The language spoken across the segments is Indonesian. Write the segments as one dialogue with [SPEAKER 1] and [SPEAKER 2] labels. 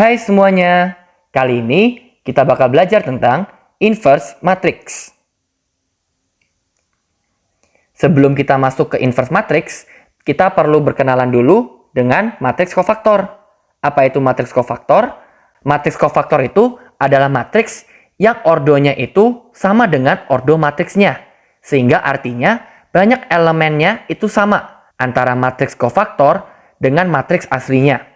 [SPEAKER 1] Hai semuanya, kali ini kita bakal belajar tentang inverse matrix. Sebelum kita masuk ke inverse matrix, kita perlu berkenalan dulu dengan matriks kofaktor. Apa itu matriks kofaktor? Matriks kofaktor itu adalah matriks yang ordonya itu sama dengan ordo matriksnya. Sehingga artinya banyak elemennya itu sama antara matriks kofaktor dengan matriks aslinya.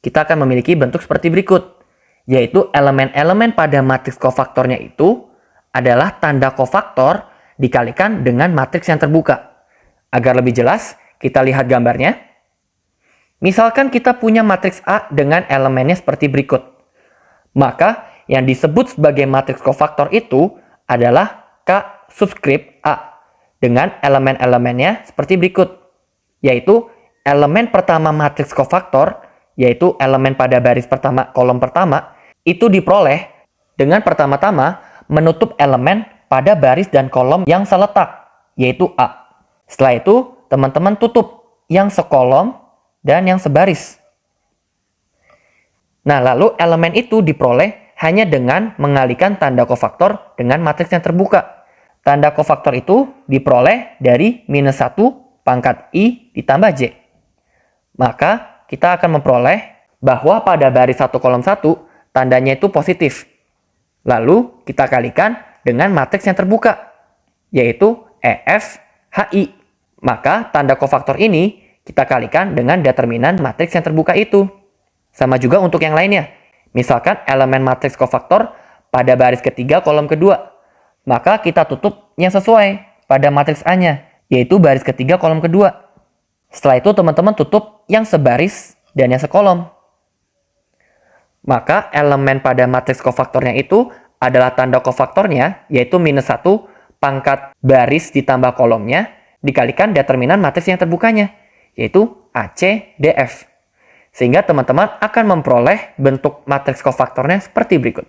[SPEAKER 1] Kita akan memiliki bentuk seperti berikut, yaitu elemen-elemen pada matriks kofaktornya itu adalah tanda kofaktor dikalikan dengan matriks yang terbuka. Agar lebih jelas, kita lihat gambarnya. Misalkan kita punya matriks A dengan elemennya seperti berikut. Maka yang disebut sebagai matriks kofaktor itu adalah K subskrip A dengan elemen-elemennya seperti berikut, yaitu elemen pertama matriks kofaktor, yaitu elemen pada baris pertama kolom pertama, itu diperoleh dengan pertama-tama menutup elemen pada baris dan kolom yang seletak, yaitu A. Setelah itu, teman-teman tutup yang sekolom dan yang sebaris. Nah, lalu elemen itu diperoleh hanya dengan mengalihkan tanda kofaktor dengan matriks yang terbuka. Tanda kofaktor itu diperoleh dari -1 pangkat I ditambah J. Maka kita akan memperoleh bahwa pada baris 1 kolom 1 tandanya itu positif. Lalu kita kalikan dengan matriks yang terbuka, yaitu EF HI. Maka tanda kofaktor ini kita kalikan dengan determinan matriks yang terbuka itu. Sama juga untuk yang lainnya. Misalkan elemen matriks kofaktor pada baris ketiga kolom kedua. Maka kita tutup yang sesuai pada matriks A-nya, yaitu baris ketiga kolom kedua. Setelah itu teman-teman tutup yang sebaris dan yang sekolom. Maka elemen pada matriks kofaktornya itu adalah tanda kofaktornya, yaitu -1 pangkat baris ditambah kolomnya, dikalikan determinan matriks yang terbukanya, yaitu ACDF. Sehingga teman-teman akan memperoleh bentuk matriks kofaktornya seperti berikut.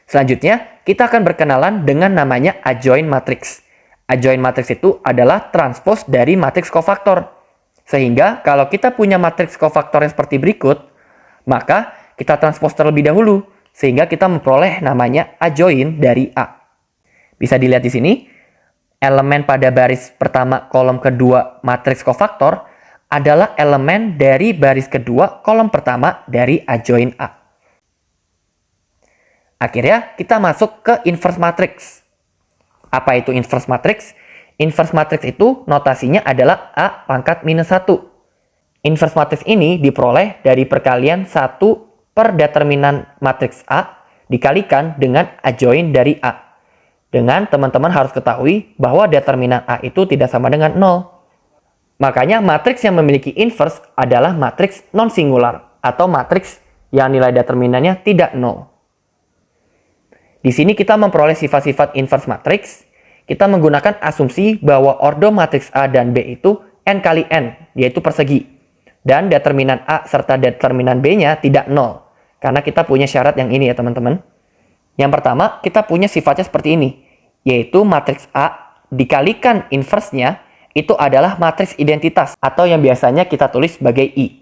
[SPEAKER 1] Selanjutnya, kita akan berkenalan dengan namanya adjoint matrix. Adjoint matrix itu adalah transpose dari matriks kofaktor. Sehingga kalau kita punya matriks kofaktor yang seperti berikut, maka kita transpose terlebih dahulu sehingga kita memperoleh namanya adjoint dari A. Bisa dilihat di sini, elemen pada baris pertama kolom kedua matriks kofaktor adalah elemen dari baris kedua kolom pertama dari adjoint A. Akhirnya kita masuk ke inverse matrix. Apa itu inverse matrix? Inverse matrix itu notasinya adalah A pangkat -1. Inverse matrix ini diperoleh dari perkalian 1 per determinan matriks A dikalikan dengan adjoint dari A. Dengan teman-teman harus ketahui bahwa determinan A itu tidak sama dengan 0. Makanya matriks yang memiliki inverse adalah matriks non-singular atau matriks yang nilai determinannya tidak 0. Di sini kita memperoleh sifat-sifat inverse matrix. Kita menggunakan asumsi bahwa ordo matriks A dan B itu n kali n, yaitu persegi. Dan determinan A serta determinan B-nya tidak 0. Karena kita punya syarat yang ini ya teman-teman. Yang pertama, kita punya sifatnya seperti ini. Yaitu matriks A dikalikan inverse-nya itu adalah matriks identitas. Atau yang biasanya kita tulis sebagai I.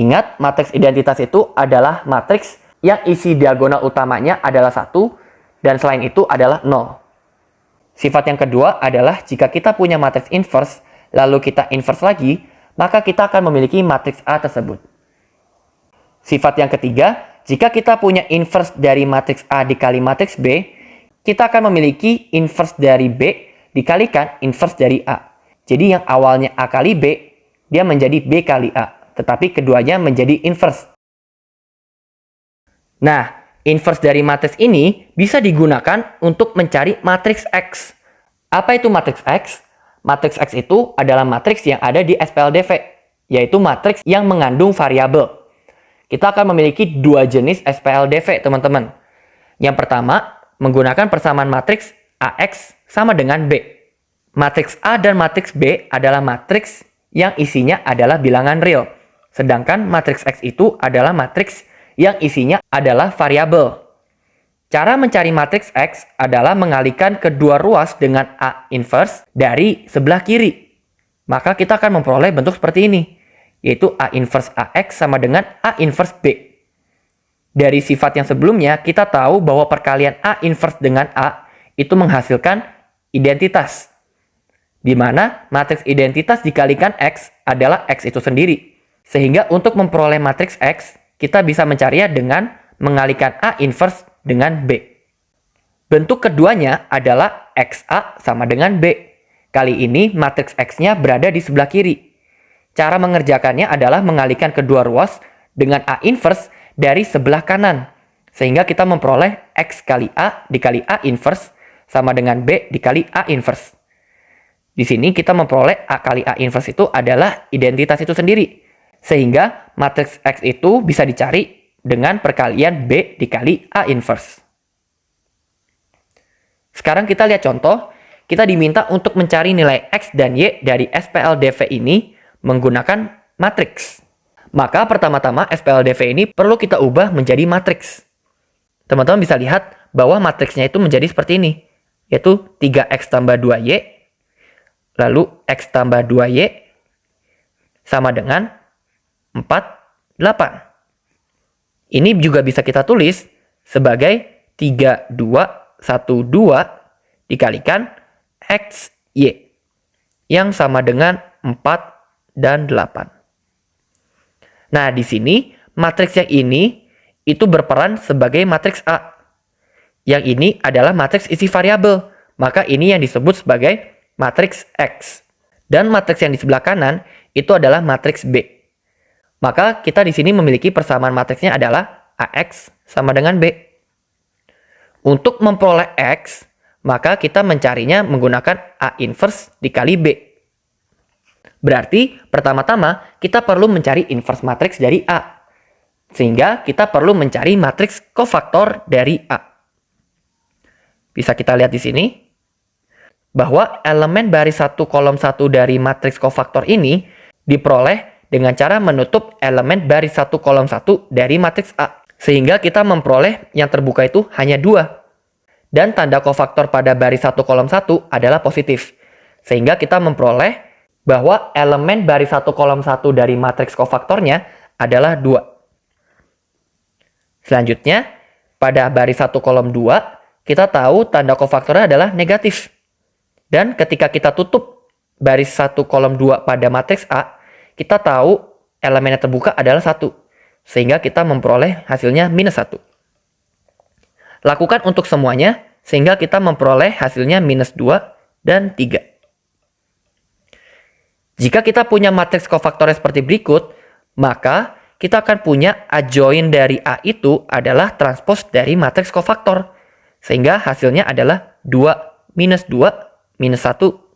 [SPEAKER 1] Ingat, matriks identitas itu adalah matriks yang isi diagonal utamanya adalah 1, dan selain itu adalah 0. Sifat yang kedua adalah jika kita punya matriks inverse, lalu kita inverse lagi, maka kita akan memiliki matriks A tersebut. Sifat yang ketiga, jika kita punya inverse dari matriks A dikali matriks B, kita akan memiliki inverse dari B dikalikan inverse dari A. Jadi yang awalnya A kali B, dia menjadi B kali A, tetapi keduanya menjadi inverse. Nah, inverse dari matriks ini bisa digunakan untuk mencari matriks X. Apa itu matriks X? Matriks X itu adalah matriks yang ada di SPLDV, yaitu matriks yang mengandung variabel. Kita akan memiliki dua jenis SPLDV, teman-teman. Yang pertama, menggunakan persamaan matriks AX sama dengan B. Matriks A dan matriks B adalah matriks yang isinya adalah bilangan real. Sedangkan matriks X itu adalah matriks yang isinya adalah variabel. Cara mencari matriks X adalah mengalihkan kedua ruas dengan A inverse dari sebelah kiri. Maka kita akan memperoleh bentuk seperti ini. yaitu A inverse AX sama dengan A inverse B. Dari sifat yang sebelumnya, kita tahu bahwa perkalian A inverse dengan A itu menghasilkan identitas, di mana matriks identitas dikalikan X adalah X itu sendiri. Sehingga untuk memperoleh matriks X, kita bisa mencarinya dengan mengalikan A inverse dengan B. Bentuk keduanya adalah XA sama dengan B. Kali ini matriks X-nya berada di sebelah kiri. Cara mengerjakannya adalah mengalihkan kedua ruas dengan A inverse dari sebelah kanan. Sehingga kita memperoleh X kali A dikali A inverse sama dengan B dikali A inverse. Di sini kita memperoleh A kali A inverse itu adalah identitas itu sendiri. Sehingga matriks X itu bisa dicari dengan perkalian B dikali A inverse. Sekarang kita lihat contoh. Kita diminta untuk mencari nilai X dan Y dari SPLDV ini menggunakan matriks. Maka pertama-tama SPLDV ini perlu kita ubah menjadi matriks. Teman-teman bisa lihat bahwa matriksnya itu menjadi seperti ini. Yaitu 3X tambah 2Y, lalu X tambah 2Y, sama dengan 4, 8. Ini juga bisa kita tulis sebagai 3, 2, 1, 2 dikalikan X, Y. Yang sama dengan 4 dan 8. Nah, di sini matriks yang ini itu berperan sebagai matriks A. Yang ini adalah matriks isi variabel. Maka ini yang disebut sebagai matriks X. Dan matriks yang di sebelah kanan itu adalah matriks B. Maka kita di sini memiliki persamaan matriksnya adalah AX sama dengan B. Untuk memperoleh X, maka kita mencarinya menggunakan A inverse dikali B. Berarti pertama-tama kita perlu mencari inverse matriks dari A. Sehingga kita perlu mencari matriks kofaktor dari A. Bisa kita lihat di sini bahwa elemen baris 1 kolom 1 dari matriks kofaktor ini diperoleh dengan cara menutup elemen baris 1 kolom 1 dari matriks A. Sehingga kita memperoleh yang terbuka itu hanya 2. Dan tanda kofaktor pada baris 1 kolom 1 adalah positif. Sehingga kita memperoleh bahwa elemen baris 1 kolom 1 dari matriks kofaktornya adalah 2. Selanjutnya, pada baris 1 kolom 2, kita tahu tanda kofaktornya adalah negatif. Dan ketika kita tutup baris 1 kolom 2 pada matriks A, kita tahu elemen yang terbuka adalah 1. Sehingga kita memperoleh hasilnya minus 1. Lakukan untuk semuanya, sehingga kita memperoleh hasilnya minus 2 dan 3. Jika kita punya matriks kofaktornya seperti berikut, maka kita akan punya adjoint dari A itu adalah transpos dari matriks kofaktor. Sehingga hasilnya adalah 2, minus 1,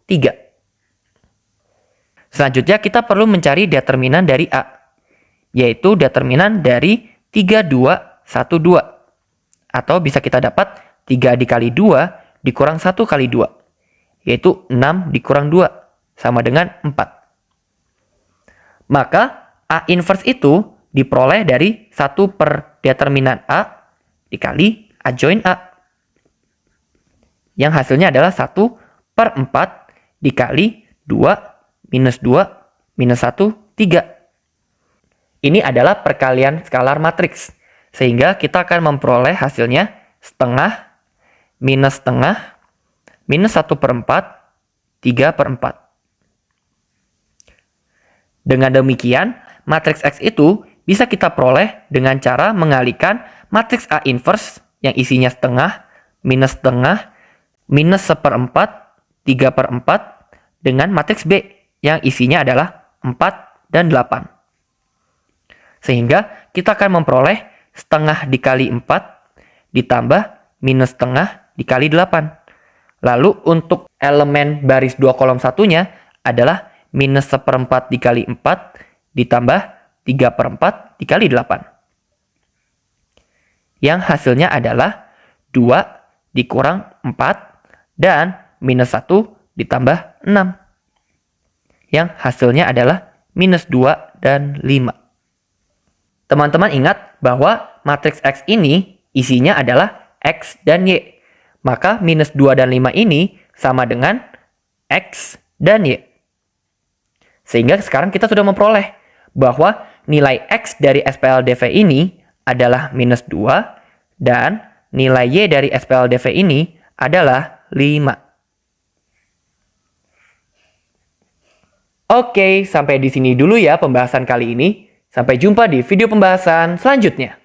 [SPEAKER 1] 3. Selanjutnya kita perlu mencari determinan dari A, yaitu determinan dari 3, 2, 1, 2. Atau bisa kita dapat 3 dikali 2 dikurang 1 kali 2. Yaitu 6 dikurang 2. Sama dengan 4. Maka A inverse itu diperoleh dari 1 per determinan A dikali adjoint A. Yang hasilnya adalah 1 per 4 dikali 2 minus 2 minus 1, 3. Ini adalah perkalian skalar matriks. Sehingga kita akan memperoleh hasilnya setengah, minus 1 per 4, 3 per 4. Dengan demikian, matriks X itu bisa kita peroleh dengan cara mengalihkan matriks A inverse yang isinya setengah, minus 1/4, 3 per 4 dengan matriks B yang isinya adalah 4 dan 8. Sehingga kita akan memperoleh setengah dikali 4 ditambah minus setengah dikali 8. Lalu untuk elemen baris 2 kolom satunya adalah minus 1/4 dikali 4 ditambah 3 per 4 dikali 8. Yang hasilnya adalah 2 dikurang 4 dan minus 1 ditambah 6. Yang hasilnya adalah minus 2 dan 5. Teman-teman ingat bahwa matriks X ini isinya adalah X dan Y. Maka minus 2 dan 5 ini sama dengan X dan Y. Sehingga sekarang kita sudah memperoleh bahwa nilai X dari SPLDV ini adalah minus 2 dan nilai Y dari SPLDV ini adalah 5. Oke, sampai di sini dulu ya pembahasan kali ini. Sampai jumpa di video pembahasan selanjutnya.